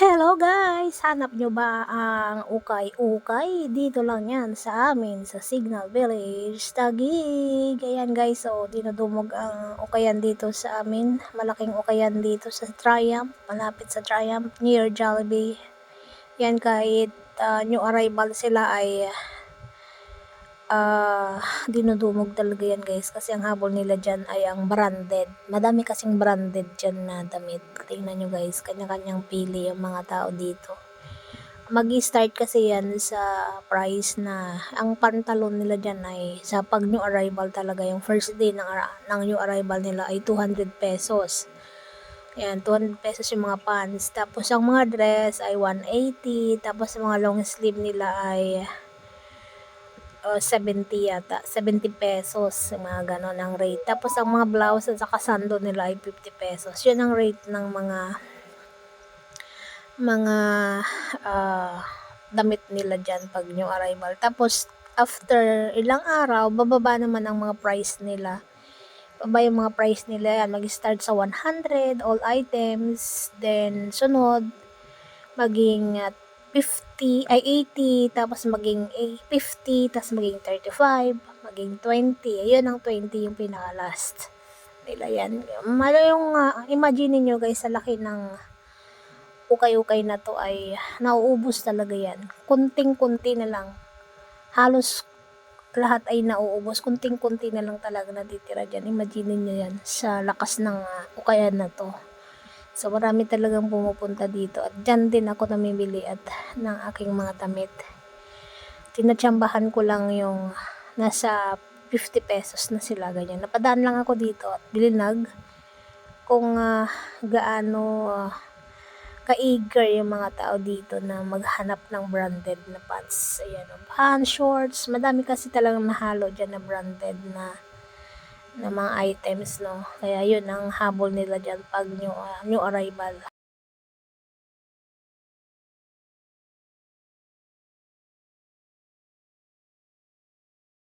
Hello guys! Hanap nyo ba ang ukay-ukay? Dito lang yan sa amin, sa Signal Village, Taguig. Ayan guys, so dinudumog ang ukayan dito sa amin. Malaking ukayan dito sa Triumph, malapit sa Triumph, near Jollibee. Yan kahit new arrival sila ay dinudumog talaga yan guys, kasi ang habol nila dyan ay ang branded. Madami kasing branded dyan na damit. Tingnan nyo guys, kanya-kanyang pili yung mga tao dito. Mag-start kasi yan sa price na ang pantalon nila dyan ay sa pag new arrival talaga, yung first day ng new arrival nila ay 200 pesos. Ayan, 200 pesos yung mga pants. Tapos ang mga dress ay 180. Tapos ang mga long sleeve nila ay 70 yata, 70 pesos, mga ganon ang rate. Tapos ang mga blouse at saka sando nila ay 50 pesos. Yun ang rate ng mga damit nila dyan pag new arrival. Tapos after ilang araw, bababa naman ang mga price nila. Bababa yung mga price nila yan. Mag-start sa 100, all items. Then sunod, maging 50, ay 80, tapos maging 50, tapos maging 35, maging 20. Ayun ang 20 yung pinaka-last nila yan. Yung imagine niyo guys, sa laki ng ukay-ukay na to ay nauubos talaga yan. Kunting-kunti na lang. Halos lahat ay nauubos. Kunting-kunti na lang talaga natitira dyan. Imagine niyo yan sa lakas ng ukayan na to. So marami talagang pumupunta dito at dyan din ako namimili at ng aking mga damit. Tinatsambahan ko lang yung nasa 50 pesos na sila, ganyan. Napadaan lang ako dito at bilinag kung gaano ka-eager yung mga tao dito na maghanap ng branded na pants. Ayan, pants, shorts, madami kasi talagang nahalo dyan na branded na mga items, no. Kaya yun ang habol nila dyan pag new arrival.